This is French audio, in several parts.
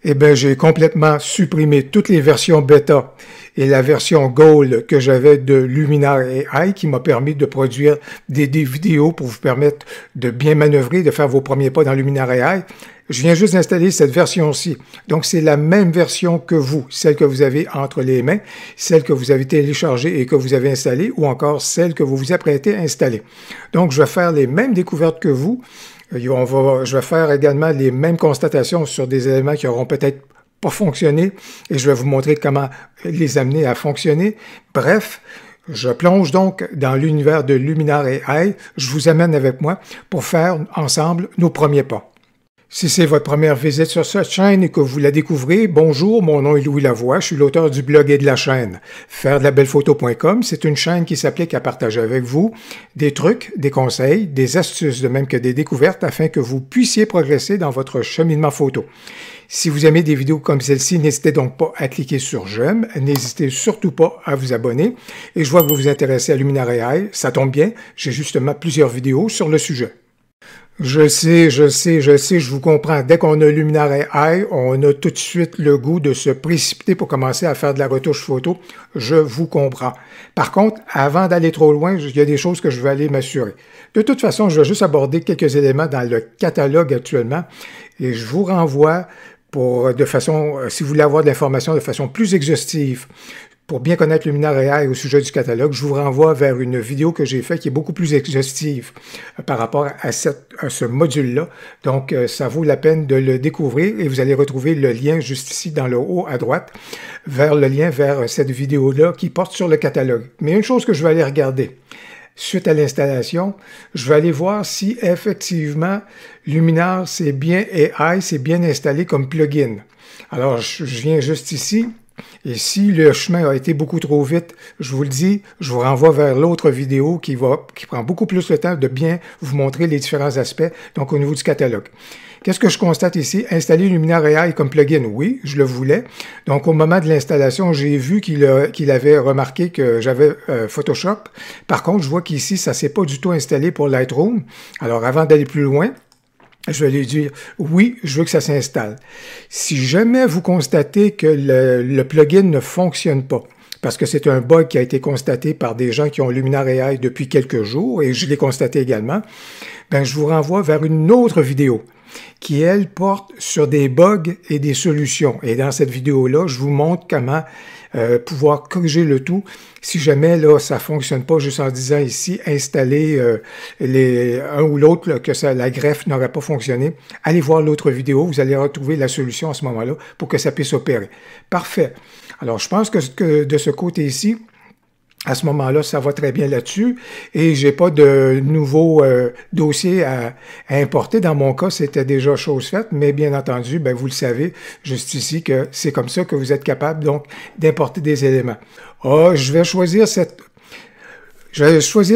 eh bien, j'ai complètement supprimé toutes les versions bêta et la version Gold que j'avais de Luminar AI qui m'a permis de produire des vidéos pour vous permettre de bien manœuvrer, de faire vos premiers pas dans Luminar AI. Je viens juste d'installer cette version-ci. Donc, c'est la même version que vous, celle que vous avez entre les mains, celle que vous avez téléchargée et que vous avez installée, ou encore celle que vous vous apprêtez à installer. Donc, je vais faire les mêmes découvertes que vous. Je vais faire également les mêmes constatations sur des éléments qui auront peut-être pas fonctionné et je vais vous montrer comment les amener à fonctionner. Bref, je plonge donc dans l'univers de Luminar AI. Je vous amène avec moi pour faire ensemble nos premiers pas. Si c'est votre première visite sur cette chaîne et que vous la découvrez, bonjour, mon nom est Louis Lavoie, je suis l'auteur du blog et de la chaîne. Fairedelabelephoto.com, c'est une chaîne qui s'applique à partager avec vous des trucs, des conseils, des astuces, de même que des découvertes afin que vous puissiez progresser dans votre cheminement photo. Si vous aimez des vidéos comme celle-ci, n'hésitez donc pas à cliquer sur j'aime, n'hésitez surtout pas à vous abonner. Et je vois que vous vous intéressez à Luminar AI, ça tombe bien, j'ai justement plusieurs vidéos sur le sujet. Je sais, je vous comprends. Dès qu'on a Luminar AI, on a tout de suite le goût de se précipiter pour commencer à faire de la retouche photo. Je vous comprends. Par contre, avant d'aller trop loin, il y a des choses que je vais aller m'assurer. De toute façon, je vais juste aborder quelques éléments dans le catalogue actuellement et je vous renvoie si vous voulez avoir de l'information de façon plus exhaustive, pour bien connaître Luminar AI au sujet du catalogue, je vous renvoie vers une vidéo que j'ai faite qui est beaucoup plus exhaustive par rapport à ce module-là. Donc, ça vaut la peine de le découvrir et vous allez retrouver le lien juste ici dans le haut à droite vers le lien vers cette vidéo-là qui porte sur le catalogue. Mais une chose que je vais aller regarder, suite à l'installation, je vais aller voir si effectivement Luminar c'est bien AI, c'est bien installé comme plugin. Alors, je viens juste ici. Et si le chemin a été beaucoup trop vite, je vous le dis, je vous renvoie vers l'autre vidéo qui prend beaucoup plus le temps de bien vous montrer les différents aspects, donc au niveau du catalogue. Qu'est-ce que je constate ici? Installer Luminar AI comme plugin, oui, je le voulais. Donc, au moment de l'installation, j'ai vu qu'il avait remarqué que j'avais Photoshop. Par contre, je vois qu'ici, ça ne s'est pas du tout installé pour Lightroom. Alors, avant d'aller plus loin, je vais lui dire, oui, je veux que ça s'installe. Si jamais vous constatez que le plugin ne fonctionne pas, parce que c'est un bug qui a été constaté par des gens qui ont Luminar AI depuis quelques jours, et je l'ai constaté également, ben, je vous renvoie vers une autre vidéo qui, elle, porte sur des bugs et des solutions. Et dans cette vidéo-là, je vous montre comment pouvoir corriger le tout si jamais là ça fonctionne pas, juste en disant ici installer un ou l'autre, que la greffe n'aurait pas fonctionné. Allez voir l'autre vidéo, vous allez retrouver la solution à ce moment-là pour que ça puisse opérer. Parfait. Alors je pense que de ce côté-ci, à ce moment-là, ça va très bien là-dessus et j'ai pas de nouveau dossier à importer. Dans mon cas, c'était déjà chose faite, mais bien entendu, ben, vous le savez, juste ici, que c'est comme ça que vous êtes capable donc d'importer des éléments. Je vais choisir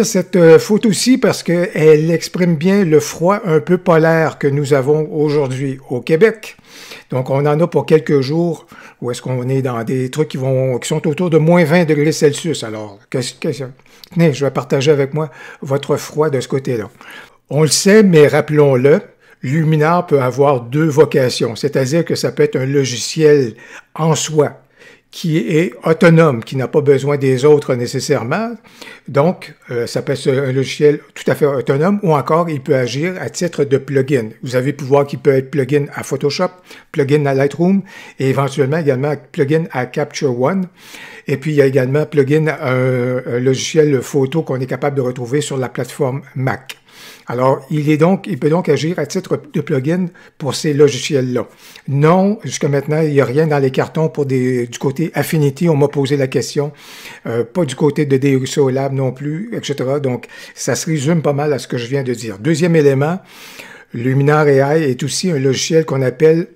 cette photo-ci parce qu'elle exprime bien le froid un peu polaire que nous avons aujourd'hui au Québec. Donc, on en a pour quelques jours où est-ce qu'on est dans des trucs qui sont autour de moins 20 degrés Celsius. Alors, tenez, je vais partager avec moi votre froid de ce côté-là. On le sait, mais rappelons-le, Luminar peut avoir deux vocations, c'est-à-dire que ça peut être un logiciel en soi qui est autonome, qui n'a pas besoin des autres nécessairement. Donc, ça peut être un logiciel tout à fait autonome ou encore il peut agir à titre de plugin. Vous avez pu voir qu'il peut être plugin à Photoshop, plugin à Lightroom et éventuellement également plugin à Capture One. Et puis, il y a également plugin à un logiciel photo qu'on est capable de retrouver sur la plateforme Mac. Alors, il peut donc agir à titre de plugin pour ces logiciels-là. Non, jusqu'à maintenant, il n'y a rien dans les cartons du côté Affinity. On m'a posé la question. Pas du côté de DxO Lab non plus, etc. Donc, ça se résume pas mal à ce que je viens de dire. Deuxième élément, Luminar AI est aussi un logiciel qu'on appelle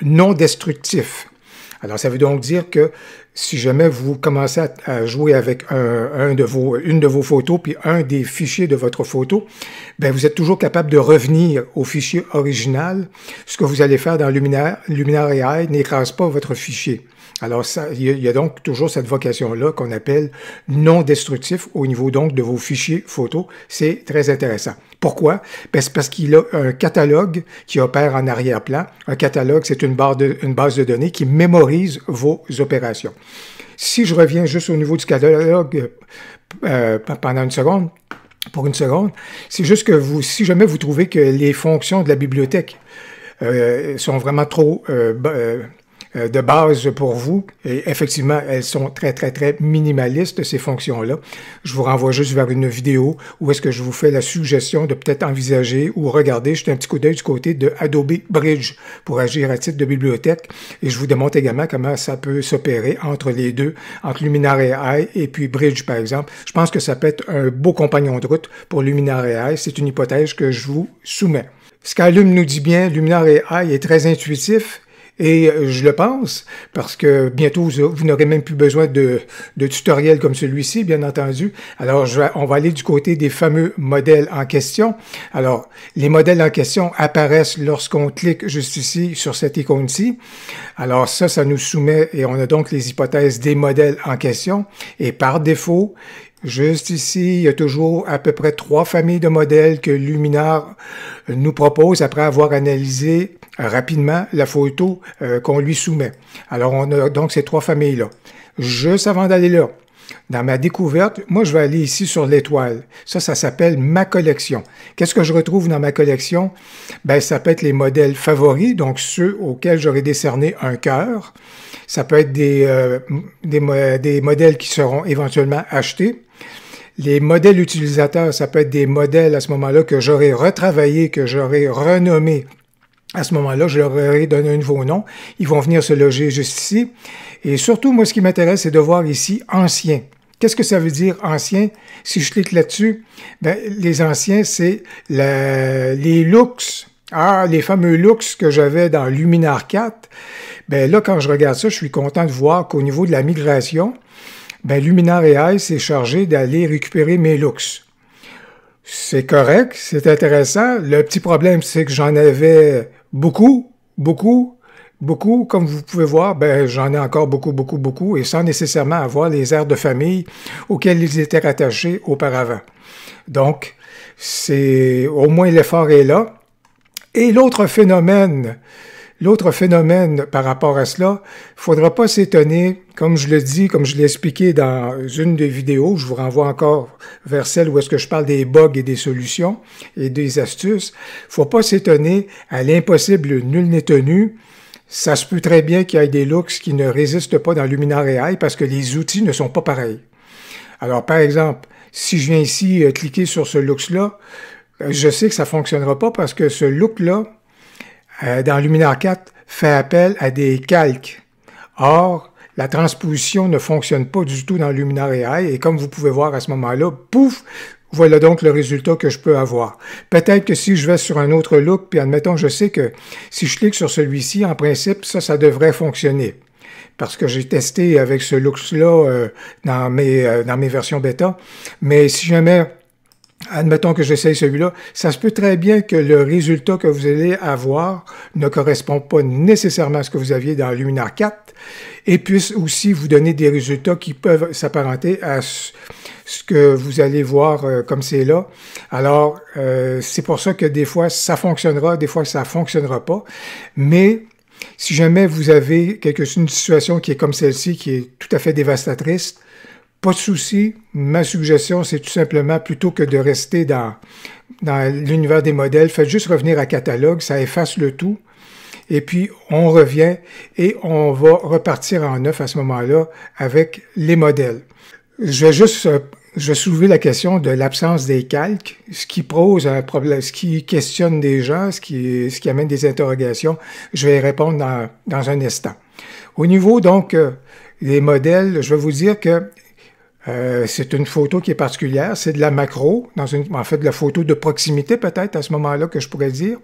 non destructif. Alors, ça veut donc dire que si jamais vous commencez à jouer avec une de vos photos, puis un des fichiers de votre photo, ben vous êtes toujours capable de revenir au fichier original. Ce que vous allez faire dans Luminar AI n'écrase pas votre fichier. Alors, il y a donc toujours cette vocation-là qu'on appelle non destructif au niveau donc de vos fichiers photos. C'est très intéressant. Pourquoi? Ben, c'est parce qu'il a un catalogue qui opère en arrière-plan. Un catalogue, c'est une base de données qui mémorise vos opérations. Si je reviens juste au niveau du catalogue pendant une seconde, pour une seconde, c'est juste que si jamais vous trouvez que les fonctions de la bibliothèque sont vraiment trop de base pour vous, et effectivement, elles sont très, très, très minimalistes, ces fonctions-là. Je vous renvoie juste vers une vidéo où est-ce que je vous fais la suggestion de peut-être envisager ou regarder, jeter un petit coup d'œil du côté de Adobe Bridge pour agir à titre de bibliothèque. Et je vous démontre également comment ça peut s'opérer entre les deux, entre Luminar AI et puis Bridge, par exemple. Je pense que ça peut être un beau compagnon de route pour Luminar AI. C'est une hypothèse que je vous soumets. Skylum nous dit bien, Luminar AI est très intuitif. Et je le pense, parce que bientôt, vous n'aurez même plus besoin de tutoriels comme celui-ci, bien entendu. Alors, on va aller du côté des fameux modèles en question. Alors, les modèles en question apparaissent lorsqu'on clique juste ici sur cette icône-ci. Alors, ça nous soumet, et on a donc les hypothèses des modèles en question. Et par défaut, juste ici, il y a toujours à peu près 3 familles de modèles que Luminar nous propose après avoir analysé rapidement la photo qu'on lui soumet. Alors, on a donc ces 3 familles-là. Juste avant d'aller là, dans ma découverte, moi, je vais aller ici sur l'étoile. Ça s'appelle ma collection. Qu'est-ce que je retrouve dans ma collection? Ben, ça peut être les modèles favoris, donc ceux auxquels j'aurais décerné un cœur. Ça peut être des modèles qui seront éventuellement achetés. Les modèles utilisateurs, ça peut être des modèles à ce moment-là que j'aurais retravaillé, que j'aurais renommé. À ce moment-là, je leur aurais donné un nouveau nom. Ils vont venir se loger juste ici. Et surtout, moi, ce qui m'intéresse, c'est de voir ici « Ancien ». Qu'est-ce que ça veut dire « Ancien » ? Si je clique là-dessus, ben, les anciens, c'est les looks. Ah, les fameux looks que j'avais dans Luminar 4. Ben là, quand je regarde ça, je suis content de voir qu'au niveau de la migration, ben, Luminar AI s'est chargé d'aller récupérer mes looks. C'est correct, c'est intéressant. Le petit problème, c'est que j'en avais beaucoup. Comme vous pouvez voir, ben, j'en ai encore beaucoup, et sans nécessairement avoir les aires de famille auxquelles ils étaient rattachés auparavant. Donc, au moins l'effort est là. Et l'autre phénomène par rapport à cela, il ne faudra pas s'étonner, comme je le dis, comme je l'ai expliqué dans une des vidéos, je vous renvoie encore vers celle où est-ce que je parle des bugs et des solutions et des astuces. Il ne faut pas s'étonner à l'impossible nul n'est tenu. Ça se peut très bien qu'il y ait des looks qui ne résistent pas dans Luminar AI parce que les outils ne sont pas pareils. Alors, par exemple, si je viens ici cliquer sur ce look-là, je sais que ça ne fonctionnera pas parce que ce look-là, dans Luminar 4, fait appel à des calques. Or, la transposition ne fonctionne pas du tout dans Luminar AI et comme vous pouvez voir à ce moment-là, pouf, voilà donc le résultat que je peux avoir. Peut-être que si je vais sur un autre look, puis admettons, je sais que si je clique sur celui-ci, en principe, ça devrait fonctionner. Parce que j'ai testé avec ce look-là dans mes versions bêta. Mais si jamais admettons que j'essaye celui-là, ça se peut très bien que le résultat que vous allez avoir ne correspond pas nécessairement à ce que vous aviez dans Luminar 4 et puisse aussi vous donner des résultats qui peuvent s'apparenter à ce que vous allez voir comme c'est là. Alors, c'est pour ça que des fois, ça fonctionnera, des fois, ça ne fonctionnera pas. Mais si jamais vous avez une situation qui est comme celle-ci, qui est tout à fait dévastatrice, pas de souci, ma suggestion, c'est tout simplement, plutôt que de rester dans l'univers des modèles, faites juste revenir à catalogue, ça efface le tout, et puis on revient et on va repartir en neuf à ce moment-là avec les modèles. Je vais soulever la question de l'absence des calques, ce qui pose un problème, ce qui questionne des gens, ce qui amène des interrogations. Je vais y répondre dans un instant. Au niveau donc des modèles, je vais vous dire que C'est une photo qui est particulière, c'est de la macro, en fait de la photo de proximité peut-être à ce moment-là que je pourrais dire,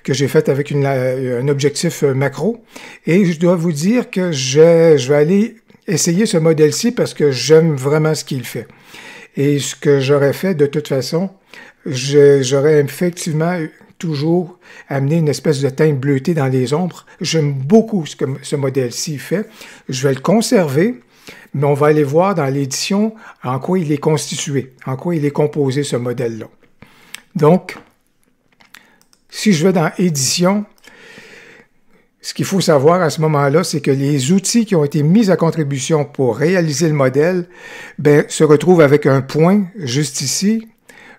que j'ai faite avec un objectif macro. Et je dois vous dire que je vais aller essayer ce modèle-ci parce que j'aime vraiment ce qu'il fait. Et ce que j'aurais fait de toute façon, j'aurais effectivement toujours amené une espèce de teinte bleutée dans les ombres. J'aime beaucoup ce que ce modèle-ci fait. Je vais le conserver. Mais on va aller voir dans l'édition en quoi il est constitué, en quoi il est composé, ce modèle-là. Donc, si je vais dans Édition, ce qu'il faut savoir à ce moment-là, c'est que les outils qui ont été mis à contribution pour réaliser le modèle se retrouvent avec un point juste ici.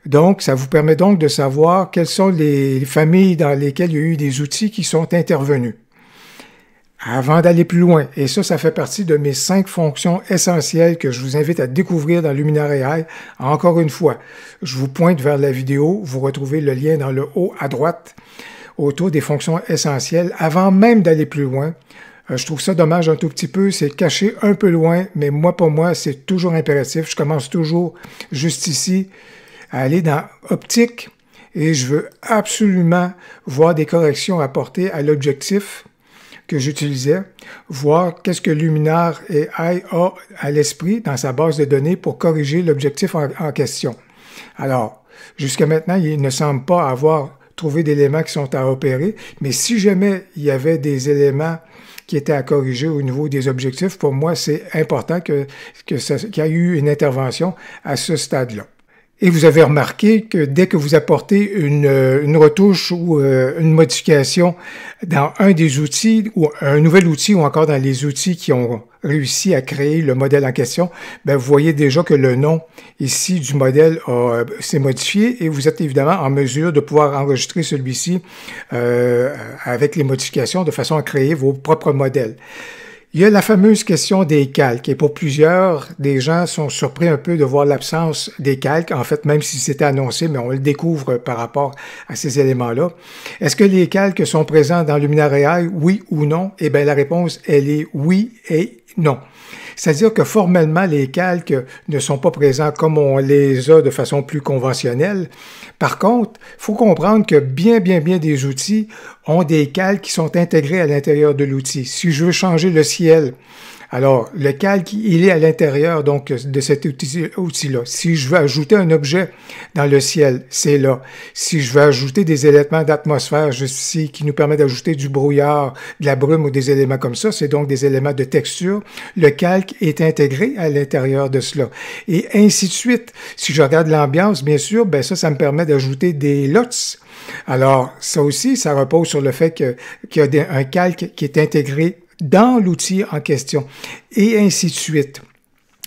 Donc, ça vous permet donc de savoir quelles sont les familles dans lesquelles il y a eu des outils qui sont intervenus. Avant d'aller plus loin, et ça fait partie de mes 5 fonctions essentielles que je vous invite à découvrir dans Luminar AI. Encore une fois, je vous pointe vers la vidéo, vous retrouvez le lien dans le haut à droite autour des fonctions essentielles. Avant même d'aller plus loin, je trouve ça dommage un tout petit peu, c'est caché un peu loin, mais moi, pour moi, c'est toujours impératif. Je commence toujours juste ici à aller dans Optique et je veux absolument voir des corrections apportées à l'objectif que j'utilisais, voir qu'est-ce que Luminar AI a à l'esprit dans sa base de données pour corriger l'objectif en question. Alors, jusqu'à maintenant, il ne semble pas avoir trouvé d'éléments qui sont à opérer, mais si jamais il y avait des éléments qui étaient à corriger au niveau des objectifs, pour moi, c'est important qu'il y ait eu une intervention à ce stade-là. Et vous avez remarqué que dès que vous apportez une retouche ou une modification dans un des outils ou un nouvel outil ou encore dans les outils qui ont réussi à créer le modèle en question, vous voyez déjà que le nom ici du modèle s'est modifié et vous êtes évidemment en mesure de pouvoir enregistrer celui-ci avec les modifications de façon à créer vos propres modèles. Il y a la fameuse question des calques, et pour plusieurs, des gens sont surpris un peu de voir l'absence des calques, en fait, même si c'était annoncé, mais on le découvre par rapport à ces éléments-là. Est-ce que les calques sont présents dans Luminar AI, oui ou non? Eh bien, la réponse, elle est oui et non. C'est-à-dire que formellement, les calques ne sont pas présents comme on les a de façon plus conventionnelle. Par contre, il faut comprendre que bien des outils ont des calques qui sont intégrés à l'intérieur de l'outil. Si je veux changer le ciel, alors le calque, il est à l'intérieur donc de cet outil-là. Si je veux ajouter un objet dans le ciel, c'est là. Si je veux ajouter des éléments d'atmosphère juste ici qui nous permettent d'ajouter du brouillard, de la brume ou des éléments comme ça, c'est donc des éléments de texture. Le calque est intégré à l'intérieur de cela. Et ainsi de suite. Si je regarde l'ambiance, bien sûr, ça me permet d'ajouter des LUTs. Alors, ça aussi, ça repose sur le fait qu'il y a un calque qui est intégré dans l'outil en question, et ainsi de suite.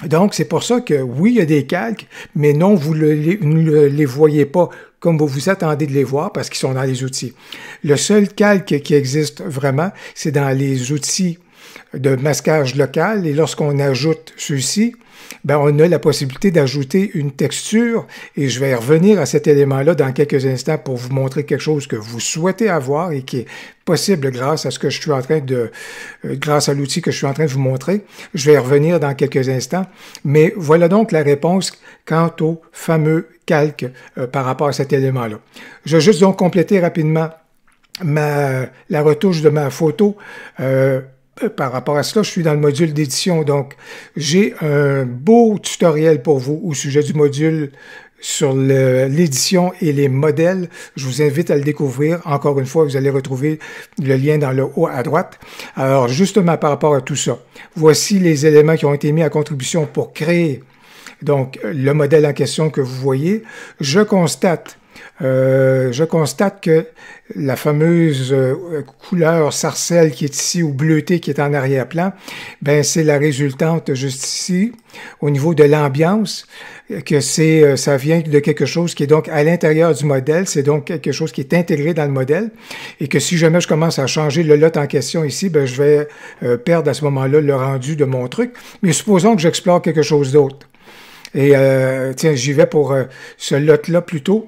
Donc, c'est pour ça que oui, il y a des calques, mais non, vous ne les voyez pas comme vous vous attendez de les voir parce qu'ils sont dans les outils. Le seul calque qui existe vraiment, c'est dans les outils de masquage local, et lorsqu'on ajoute ceux-ci, on a la possibilité d'ajouter une texture, et je vais revenir à cet élément-là dans quelques instants pour vous montrer quelque chose que vous souhaitez avoir et qui est possible grâce à ce que je suis en train grâce à l'outil que je suis en train de vous montrer. Je vais y revenir dans quelques instants, mais voilà donc la réponse quant au fameux calque par rapport à cet élément-là. Je vais juste donc compléter rapidement la retouche de ma photo. Par rapport à cela, je suis dans le module d'édition, donc j'ai un beau tutoriel pour vous au sujet du module sur l'édition et les modèles. Je vous invite à le découvrir. Encore une fois, vous allez retrouver le lien dans le haut à droite. Alors, justement, par rapport à tout ça, voici les éléments qui ont été mis à contribution pour créer donc le modèle en question que vous voyez. Je constate que la fameuse couleur sarcelle qui est ici ou bleutée qui est en arrière-plan, c'est la résultante juste ici au niveau de l'ambiance, que ça vient de quelque chose qui est donc à l'intérieur du modèle, c'est donc quelque chose qui est intégré dans le modèle, et que si jamais je commence à changer le lot en question ici, je vais perdre à ce moment-là le rendu de mon truc. Mais supposons que j'explore quelque chose d'autre. Et tiens, j'y vais pour ce lot-là plutôt.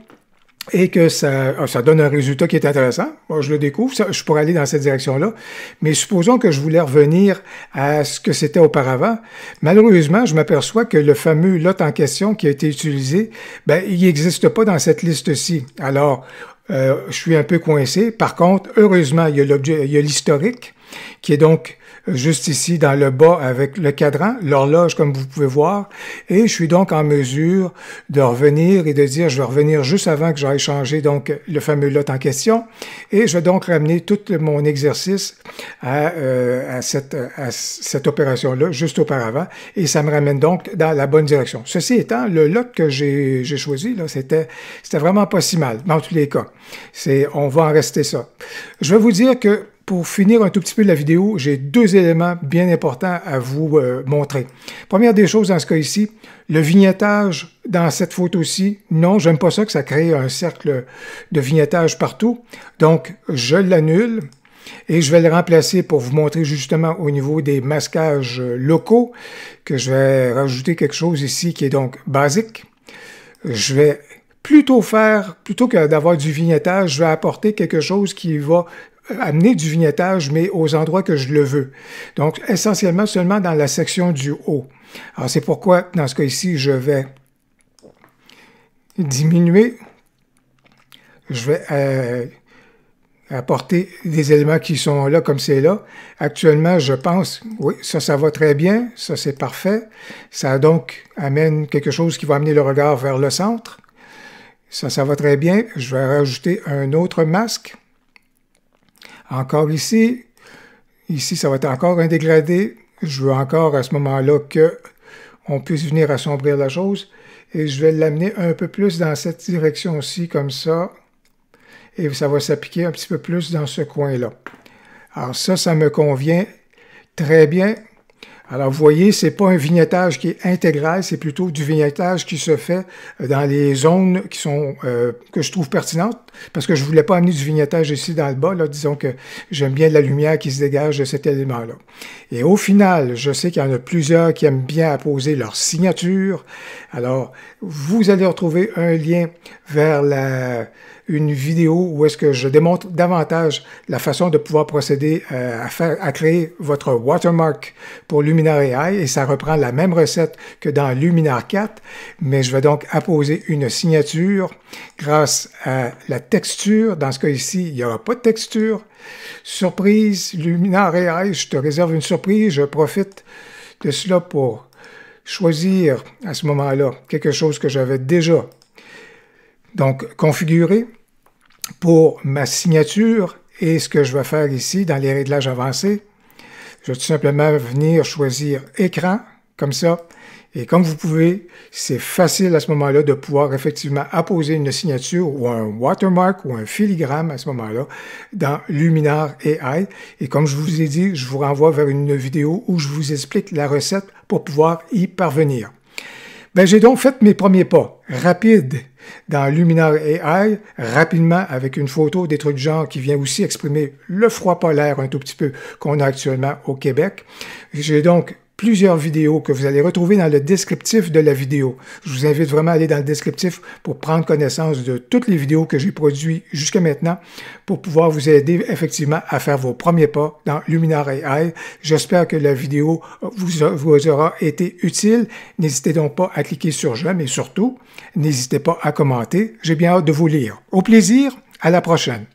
et que ça donne un résultat qui est intéressant. Moi, je le découvre, je pourrais aller dans cette direction-là. Mais supposons que je voulais revenir à ce que c'était auparavant. Malheureusement, je m'aperçois que le fameux lot en question qui a été utilisé, ben, il n'existe pas dans cette liste-ci. Alors, je suis un peu coincé. Par contre, heureusement, il y a l'historique qui est donc juste ici dans le bas avec le cadran, l'horloge comme vous pouvez voir, et je suis donc en mesure de revenir et de dire je vais revenir juste avant que j'aille changer donc le fameux lot en question, et je vais donc ramener tout mon exercice à cette opération-là juste auparavant, et ça me ramène donc dans la bonne direction. Ceci étant, le lot que j'ai choisi, là, c'était vraiment pas si mal, dans tous les cas. On va en rester ça. Je vais vous dire que pour finir un tout petit peu la vidéo, j'ai deux éléments bien importants à vous montrer. Première des choses dans ce cas ici, le vignettage dans cette photo-ci, non, j'aime pas ça que ça crée un cercle de vignettage partout. Donc, je l'annule et je vais le remplacer pour vous montrer justement au niveau des masquages locaux que je vais rajouter quelque chose ici qui est donc basique. Je vais plutôt que d'avoir du vignettage, je vais apporter quelque chose qui va amener du vignettage, mais aux endroits que je le veux. Donc, essentiellement seulement dans la section du haut. Alors, c'est pourquoi, dans ce cas ici, je vais diminuer. Je vais apporter des éléments qui sont là comme c'est là. Actuellement, je pense, oui, ça va très bien. Ça, c'est parfait. Ça donc amène quelque chose qui va amener le regard vers le centre. Ça va très bien. Je vais rajouter un autre masque. Encore ici, ça va être encore un dégradé. Je veux encore à ce moment-là qu'on puisse venir assombrir la chose. Et je vais l'amener un peu plus dans cette direction-ci, comme ça. Et ça va s'appliquer un petit peu plus dans ce coin-là. Alors ça me convient très bien. Alors, vous voyez, c'est pas un vignettage qui est intégral, c'est plutôt du vignettage qui se fait dans les zones qui sont que je trouve pertinentes, parce que je voulais pas amener du vignettage ici dans le bas, là, disons que j'aime bien la lumière qui se dégage de cet élément-là. Et au final, je sais qu'il y en a plusieurs qui aiment bien apposer leur signature. Alors, vous allez retrouver un lien vers une vidéo où est-ce que je démontre davantage la façon de pouvoir procéder à créer votre watermark pour Luminar AI, et ça reprend la même recette que dans Luminar 4, mais je vais donc apposer une signature grâce à la texture. Dans ce cas ici, il n'y aura pas de texture. Surprise, Luminar AI, je te réserve une surprise, je profite de cela pour choisir à ce moment-là quelque chose que j'avais déjà donc configuré pour ma signature. Et ce que je vais faire ici dans les réglages avancés, je vais tout simplement venir choisir écran comme ça. Et comme vous pouvez, c'est facile à ce moment-là de pouvoir effectivement apposer une signature ou un watermark ou un filigrane à ce moment-là dans Luminar AI. Et comme je vous ai dit, je vous renvoie vers une vidéo où je vous explique la recette pour pouvoir y parvenir. Ben, j'ai donc fait mes premiers pas rapides dans Luminar AI, rapidement avec une photo des trucs du genre qui vient aussi exprimer le froid polaire un tout petit peu qu'on a actuellement au Québec. J'ai donc plusieurs vidéos que vous allez retrouver dans le descriptif de la vidéo. Je vous invite vraiment à aller dans le descriptif pour prendre connaissance de toutes les vidéos que j'ai produites jusqu'à maintenant pour pouvoir vous aider effectivement à faire vos premiers pas dans Luminar AI. J'espère que la vidéo vous aura été utile. N'hésitez donc pas à cliquer sur j'aime et surtout, n'hésitez pas à commenter. J'ai bien hâte de vous lire. Au plaisir, à la prochaine.